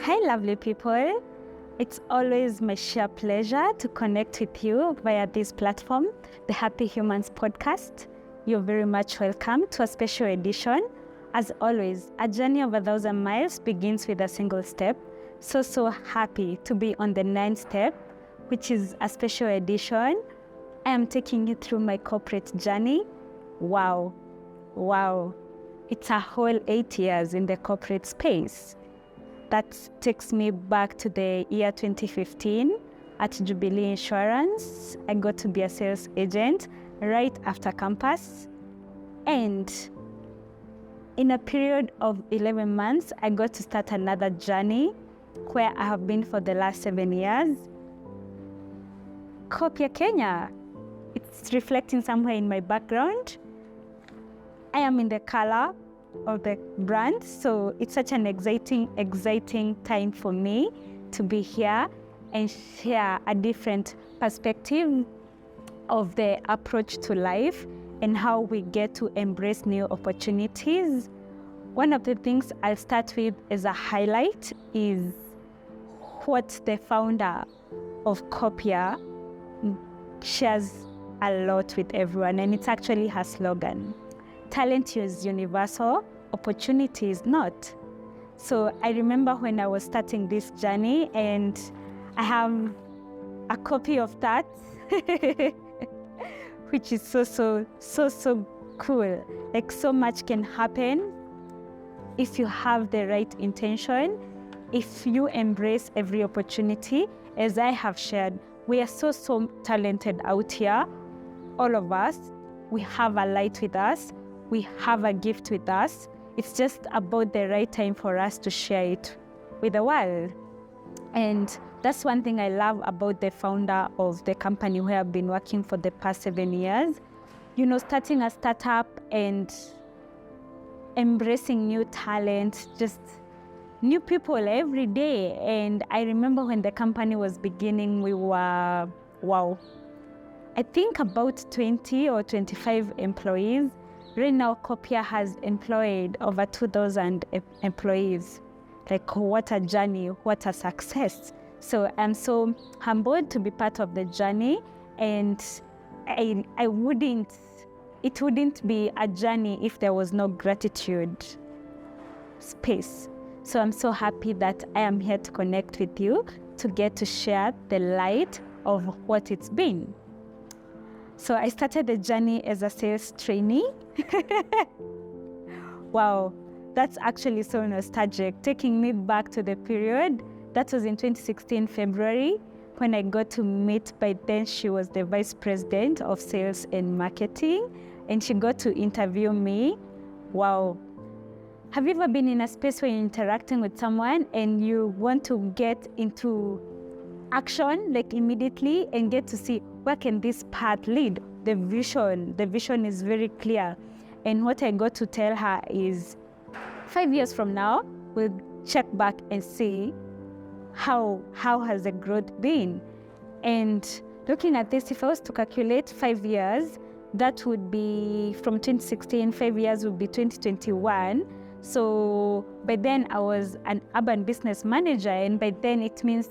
Hi, lovely people. It's always my sheer pleasure to connect with you via this platform, the Happy Humans podcast. You're very much welcome to a special edition. As always, a journey of 1,000 miles begins with a single step. So happy to be on the 9th step, which is a special edition. I am taking you through my corporate journey. Wow. It's a whole 8 years in the corporate space. That takes me back to the year 2015 at Jubilee Insurance. I got to be a sales agent right after campus. And in a period of 11 months, I got to start another journey where I have been for the last 7 years. Copia, Kenya. It's reflecting somewhere in my background. I am in the color of the brand, so it's such an exciting time for me to be here and share a different perspective of the approach to life and how we get to embrace new opportunities. One of the things I'll start with as a highlight is what the founder of Copia shares a lot with everyone, and it's actually her slogan. Talent is universal, opportunity is not. So I remember when I was starting this journey, and I have a copy of that, which is so cool. Like, so much can happen if you have the right intention, if you embrace every opportunity. As I have shared, we are so talented out here, all of us. We have a light with us. We have a gift with us. It's just about the right time for us to share it with the world. And that's one thing I love about the founder of the company where I've been working for the past 7 years. You know, starting a startup and embracing new talent, just new people every day. And I remember when the company was beginning, we were, I think about 20 or 25 employees. Right now, Copia has employed over 2,000 employees. Like, what a journey, what a success. So I'm so humbled to be part of the journey, and it wouldn't be a journey if there was no gratitude space. So I'm so happy that I am here to connect with you, to get to share the light of what it's been. So I started the journey as a sales trainee. Wow, that's actually so nostalgic, taking me back to the period. That was in 2016, February, when I got to meet, by then she was the vice president of sales and marketing, and she got to interview me. Wow. Have you ever been in a space where you're interacting with someone and you want to get into action, like immediately, and get to see where can this path lead? The vision is very clear. And what I got to tell her is 5 years from now, we'll check back and see how has the growth been. And looking at this, if I was to calculate 5 years, that would be from 2016, 5 years would be 2021. So by then I was an urban business manager, and by then it means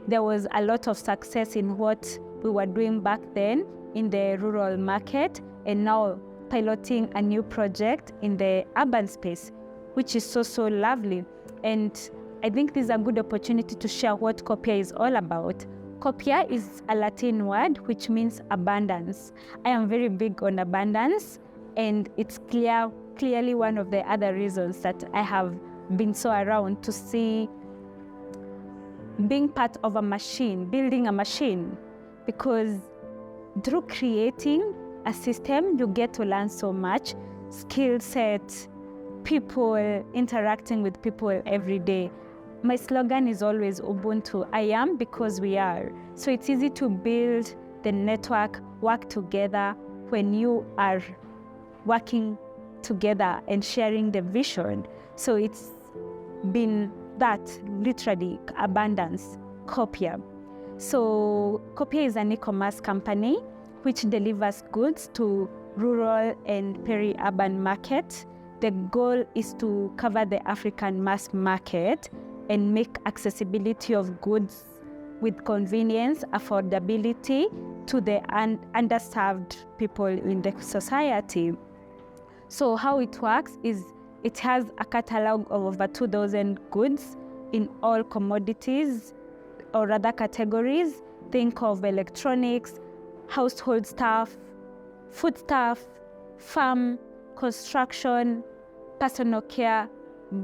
there was a lot of success in what we were doing back then in the rural market, and now piloting a new project in the urban space, which is so lovely. And I think this is a good opportunity to share what Copia is all about. Copia is a Latin word which means abundance. I am very big on abundance, and it's clearly one of the other reasons that I have been so around to see being part of a machine, building a machine, because through creating a system, you get to learn so much, skill set, people, interacting with people every day. My slogan is always Ubuntu. I am because we are. So it's easy to build the network, work together when you are working together and sharing the vision. So it's been that, literally, abundance, Copia. So Copia is an e-commerce company which delivers goods to rural and peri-urban markets. The goal is to cover the African mass market and make accessibility of goods with convenience, affordability to the underserved people in the society. So how it works is it has a catalog of over 2,000 goods in all commodities or other categories. Think of electronics, household stuff, food stuff, farm, construction, personal care,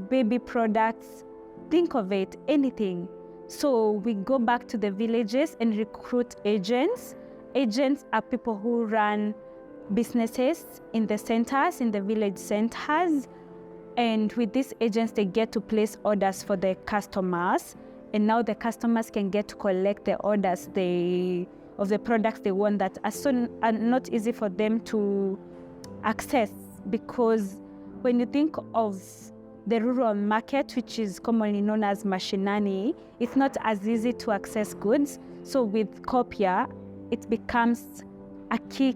baby products. Think of it, anything. So we go back to the villages and recruit agents. Agents are people who run businesses in the centers, in the village centers. And with these agents, they get to place orders for the customers. And now the customers can get to collect the orders of the products they want that are not easy for them to access. Because when you think of the rural market, which is commonly known as mashinani, it's not as easy to access goods. So with Copia, it becomes a key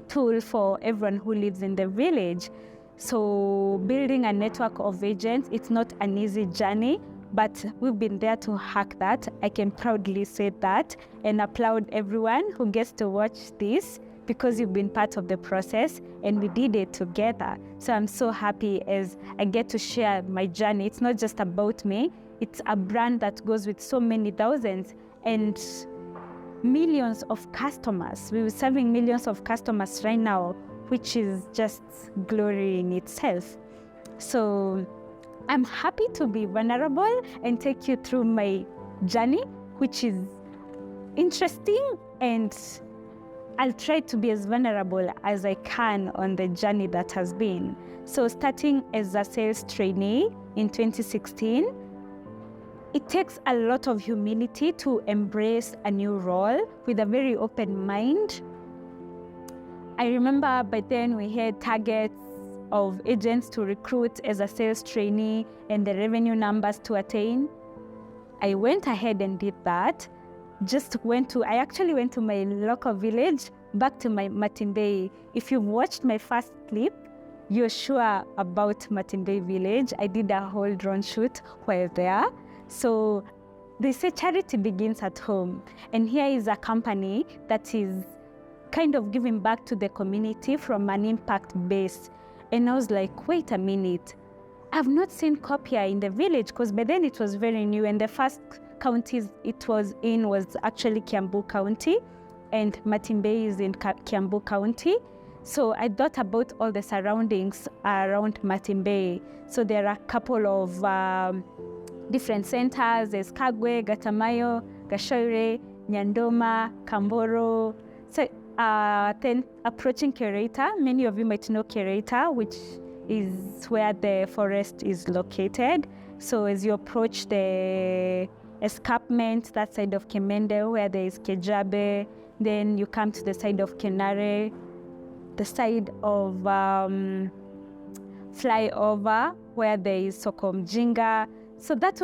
tool for everyone who lives in the village. So building a network of agents, it's not an easy journey, but we've been there to hack that. I can proudly say that and applaud everyone who gets to watch this, because you've been part of the process and we did it together. So I'm so happy as I get to share my journey. It's not just about me, it's a brand that goes with so many thousands and millions of customers. We're serving millions of customers right now, which is just glory in itself. So I'm happy to be vulnerable and take you through my journey, which is interesting, and I'll try to be as vulnerable as I can on the journey that has been. So starting as a sales trainee in 2016, it takes a lot of humility to embrace a new role with a very open mind. I remember by then we had targets of agents to recruit as a sales trainee and the revenue numbers to attain. I went ahead and did that. I actually went to my local village, back to my Matimbei. If you've watched my first clip, you're sure about Matimbei village. I did a whole drone shoot while there. So they say charity begins at home. And here is a company that is kind of giving back to the community from an impact base. And I was like, wait a minute, I've not seen Copia in the village, because by then it was very new, and the first counties it was in was actually Kiambu County, and Matimbei is in Kiambu County. So I thought about all the surroundings around Matimbei. So there are a couple of different centers. There's Kagwe, Gatamayo, Gashoire, Nyandoma, Kamboro. So then approaching Curator, many of you might know Curator, which is where the forest is located. So as you approach the escarpment, that side of Kemende, where there is Kejabe, then you come to the side of Kenare, the side of Flyover, where there is Sokomjinga. So that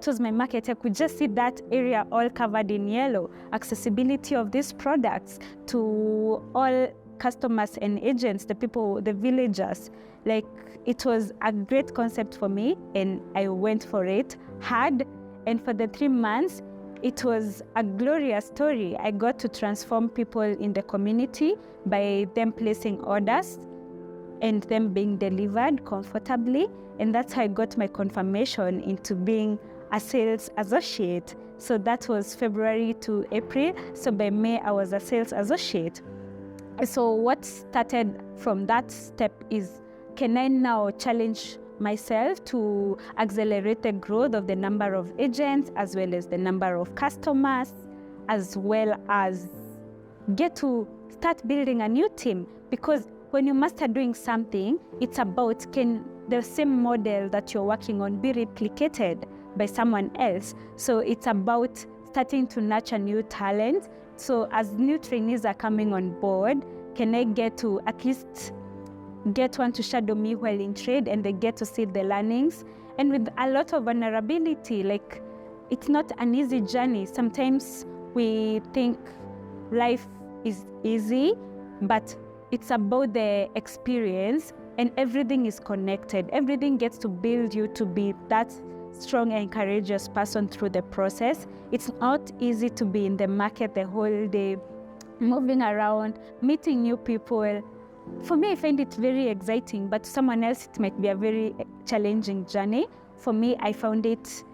was my market. I could just see that area all covered in yellow. Accessibility of these products to all customers and agents, the people, the villagers. Like, it was a great concept for me, and I went for it hard. And for the 3 months, it was a glorious story. I got to transform people in the community by them placing orders and them being delivered comfortably. And that's how I got my confirmation into being a sales associate. So that was February to April. So by May, I was a sales associate. So what started from that step is, can I now challenge myself to accelerate the growth of the number of agents, as well as the number of customers, as well as get to start building a new team? Because when you master doing something, it's about, can the same model that you're working on be replicated by someone else? So it's about starting to nurture new talent. So as new trainees are coming on board, can I get to at least get one to shadow me while in trade, and they get to see the learnings? And with a lot of vulnerability, like, it's not an easy journey. Sometimes we think life is easy, but it's about the experience and everything is connected. Everything gets to build you to be that strong and courageous person through the process. It's not easy to be in the market the whole day, moving around, meeting new people. For me, I find it very exciting, but to someone else, it might be a very challenging journey. For me, I found it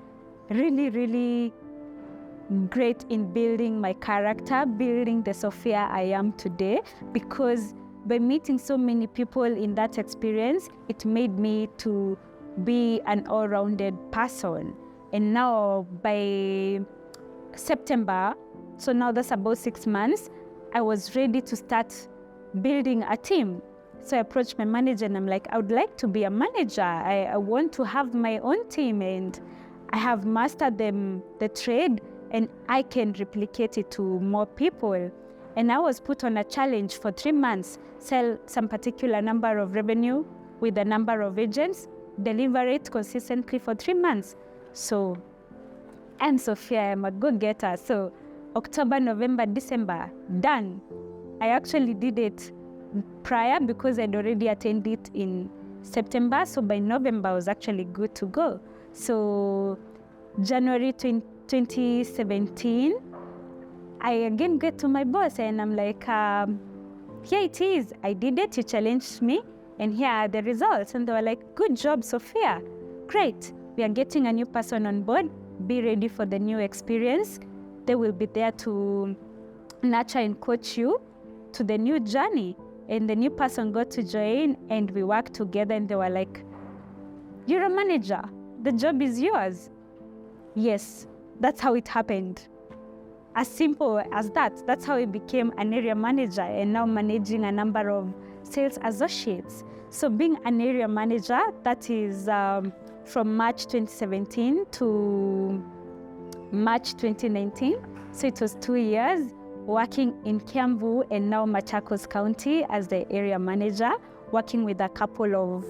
really, really great in building my character, building the Sophia I am today, because by meeting so many people in that experience, it made me to be an all-rounded person. And now by September, so now that's about 6 months, I was ready to start building a team. So I approached my manager and I'm like, I would like to be a manager. I want to have my own team, and I have mastered the trade and I can replicate it to more people. And I was put on a challenge for 3 months, sell some particular number of revenue with a number of agents, deliver it consistently for 3 months. So I'm Sophia, I'm a go-getter. So October, November, December, done. I actually did it prior because I'd already attended it in September. So by November, I was actually good to go. So January 2017, I again get to my boss and I'm like, here it is. I did it, you challenged me, and here are the results. And they were like, good job, Sophia. Great. We are getting a new person on board. Be ready for the new experience. They will be there to nurture and coach you to the new journey. And the new person got to join and we worked together, and they were like, you're a manager. The job is yours. Yes, that's how it happened. As simple as that. That's how I became an area manager and now managing a number of sales associates. So being an area manager, that is from March 2017 to March 2019. So it was 2 years working in Kiambu and now Machakos County as the area manager, working with a couple of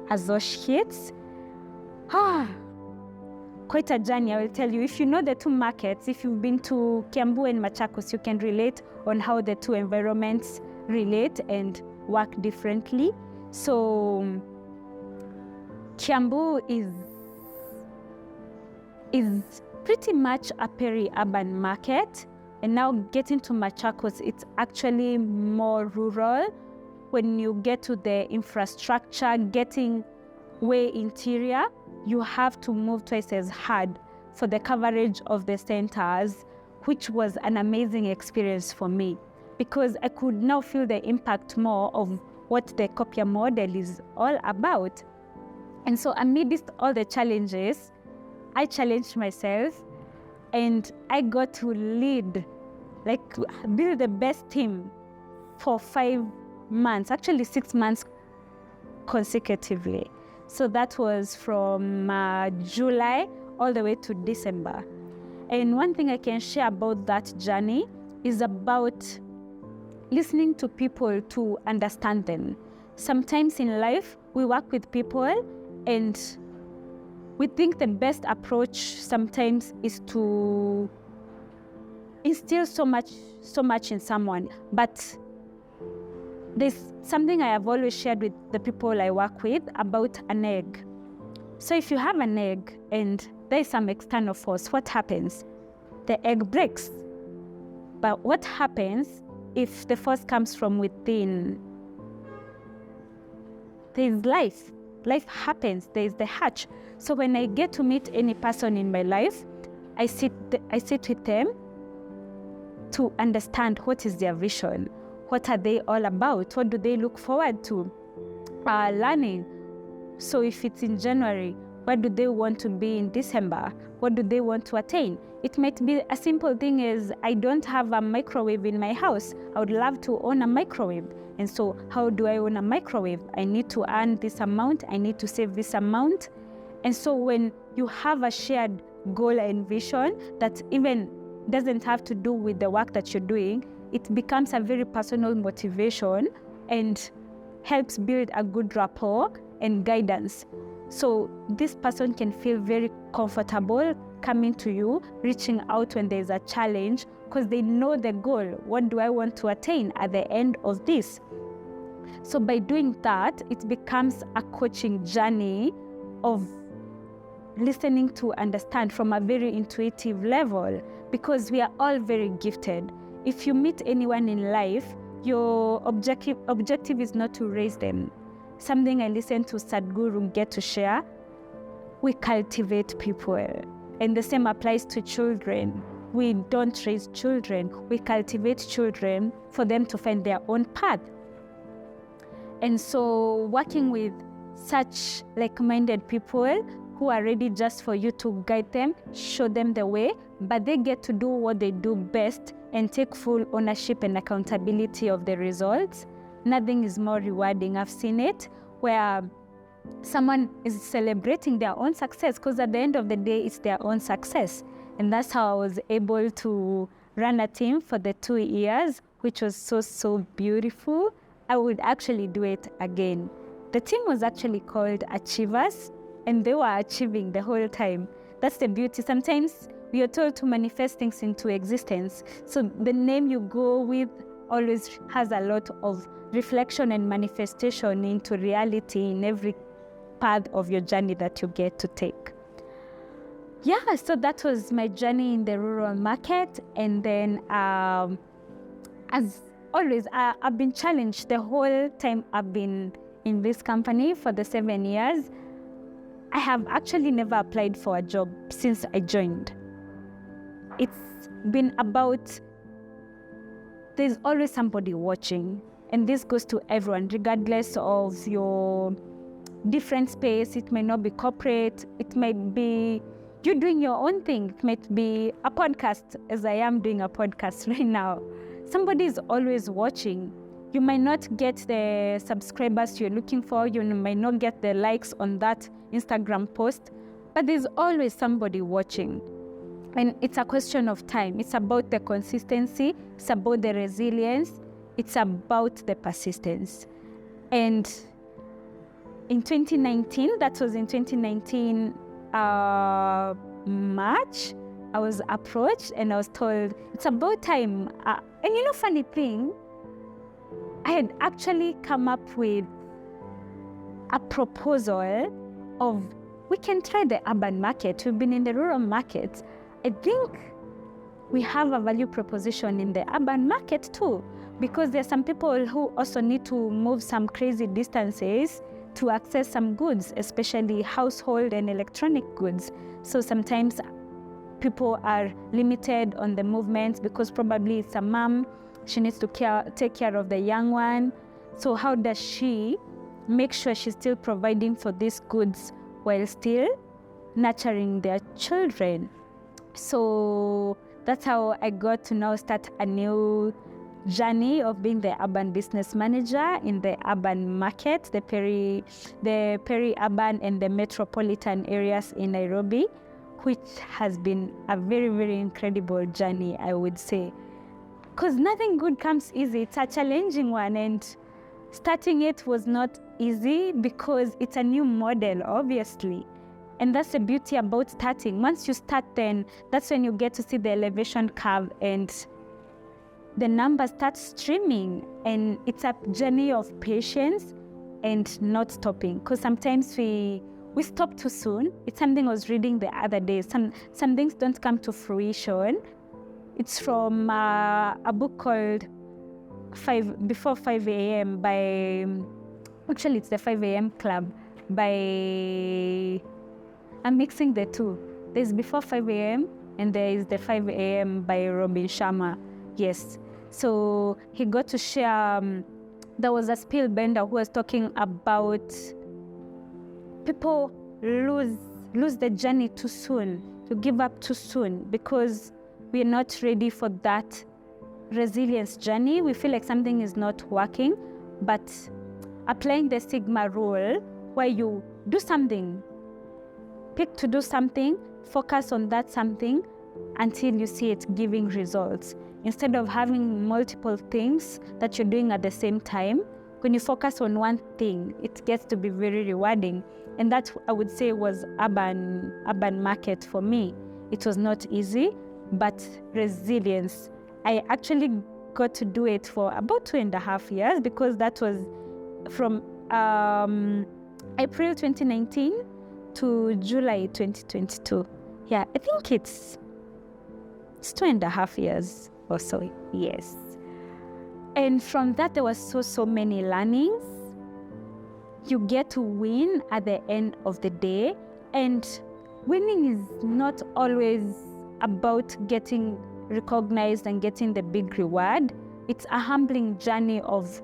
associates. Quite a journey, I will tell you. If you know the two markets, if you've been to Kiambu and Machakos, you can relate on how the two environments relate and work differently. So Kiambu is pretty much a peri-urban market. And now getting to Machakos, it's actually more rural. When you get to the infrastructure, getting way interior, you have to move twice as hard for the coverage of the centers, which was an amazing experience for me because I could now feel the impact more of what the Copia model is all about. And so amidst all the challenges, I challenged myself and I got to lead, like build the best team for 5 months, actually 6 months consecutively. So that was from July all the way to December. And one thing I can share about that journey is about listening to people to understand them. Sometimes in life, we work with people and we think the best approach sometimes is to instill so much in someone. But there's something I have always shared with the people I work with about an egg. So if you have an egg and there's some external force, what happens? The egg breaks. But what happens if the force comes from within? There's life. Life happens. There's the hatch. So when I get to meet any person in my life, I sit with them to understand what is their vision. What are they all about? What do they look forward to learning? So if it's in January, what do they want to be in December? What do they want to attain? It might be a simple thing as I don't have a microwave in my house. I would love to own a microwave. And so how do I own a microwave? I need to earn this amount. I need to save this amount. And so when you have a shared goal and vision that even doesn't have to do with the work that you're doing, it becomes a very personal motivation and helps build a good rapport and guidance. So this person can feel very comfortable coming to you, reaching out when there's a challenge, because they know the goal. What do I want to attain at the end of this? So by doing that, it becomes a coaching journey of listening to understand from a very intuitive level, because we are all very gifted. If you meet anyone in life, your objective is not to raise them. Something I listened to Sadhguru get to share, we cultivate people. And the same applies to children. We don't raise children, we cultivate children for them to find their own path. And so working with such like-minded people who are ready just for you to guide them, show them the way, but they get to do what they do best and take full ownership and accountability of the results. Nothing is more rewarding. I've seen it where someone is celebrating their own success, because at the end of the day, it's their own success. And that's how I was able to run a team for the 2 years, which was so beautiful. I would actually do it again. The team was actually called Achievers, and they were achieving the whole time. That's the beauty. Sometimes we are told to manifest things into existence. So the name you go with always has a lot of reflection and manifestation into reality in every path of your journey that you get to take. Yeah, so that was my journey in the rural market. And then as always, I've been challenged the whole time I've been in this company for the 7 years. I have actually never applied for a job since I joined. It's been about, there's always somebody watching. And this goes to everyone, regardless of your different space. It may not be corporate. It might be you doing your own thing. It might be a podcast, as I am doing a podcast right now. Somebody is always watching. You might not get the subscribers you're looking for. You might not get the likes on that Instagram post, but there's always somebody watching. And it's a question of time. It's about the consistency. It's about the resilience. It's about the persistence. And in 2019, that was in 2019, March, I was approached and I was told, it's about time. And funny thing, I had actually come up with a proposal of, we can try the urban market. We've been in the rural market. I think we have a value proposition in the urban market too, because there are some people who also need to move some crazy distances to access some goods, especially household and electronic goods. So sometimes people are limited on the movements because probably it's a mom, she needs to take care of the young one. So how does she make sure she's still providing for these goods while still nurturing their children? So that's how I got to now start a new journey of being the urban business manager in the urban market, the peri-urban and the metropolitan areas in Nairobi, which has been a very incredible journey, I would say. Because nothing good comes easy. It's a challenging one, and starting it was not easy because it's a new model, obviously. And that's the beauty about starting. Once you start, then that's when you get to see the elevation curve and the numbers start streaming. And it's a journey of patience and not stopping. Because sometimes we stop too soon. It's something I was reading the other day. Some things don't come to fruition. It's from a book called Before 5 a.m. by, actually it's the 5 a.m. Club by, I'm mixing the two. There's Before 5 a.m. and there is the 5 a.m. by Robin Sharma. Yes. So he got to share, there was a spellbender who was talking about people lose the journey too soon, to give up too soon, because we're not ready for that resilience journey. We feel like something is not working, but applying the Sigma rule, where you do something, pick to do something, focus on that something until you see it giving results. Instead of having multiple things that you're doing at the same time, when you focus on one thing, it gets to be very rewarding. And that, I would say, was urban market for me. It was not easy, but resilience. I actually got to do it for about 2.5 years, because that was from April 2019 to July 2022. Yeah, I think it's 2.5 years or so, yes. And from that, there was so many learnings. You get to win at the end of the day, and winning is not always about getting recognized and getting the big reward. It's a humbling journey of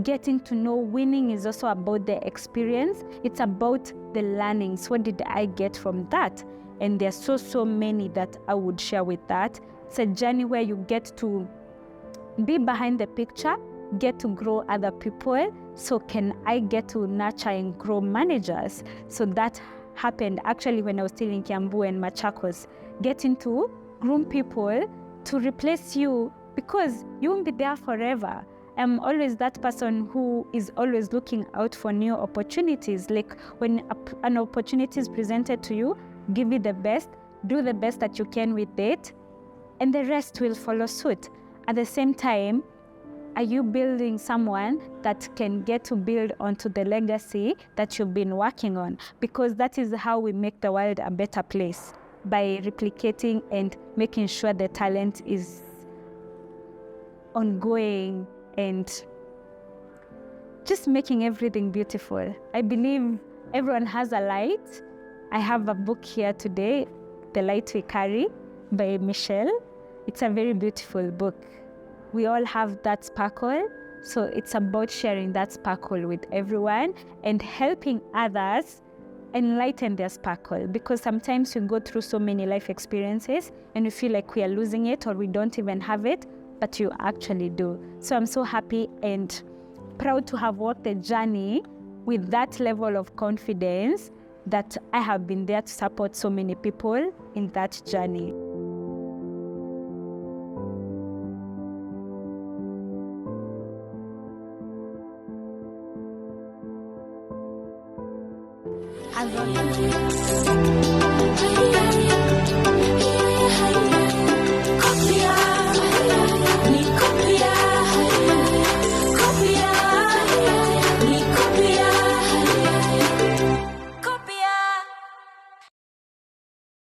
getting to know. Winning is also about the experience. It's about the learnings. What did I get from that? And there's so many that I would share with that. It's a journey where you get to be behind the picture, get to grow other people. So can I get to nurture and grow managers? So that happened actually when I was still in Kiambu and Machakos, getting to groom people to replace you, because you won't be there forever. I'm always that person who is always looking out for new opportunities. Like when an opportunity is presented to you, give it the best, do the best that you can with it, and the rest will follow suit. At the same time, are you building someone that can get to build onto the legacy that you've been working on? Because that is how we make the world a better place, by replicating and making sure the talent is ongoing and just making everything beautiful. I believe everyone has a light. I have a book here today, The Light We Carry by Michelle. It's a very beautiful book. We all have that sparkle, so it's about sharing that sparkle with everyone and helping others enlighten their sparkle, because sometimes we go through so many life experiences and we feel like we are losing it or we don't even have it, but you actually do. So I'm so happy and proud to have walked the journey with that level of confidence that I have been there to support so many people in that journey. As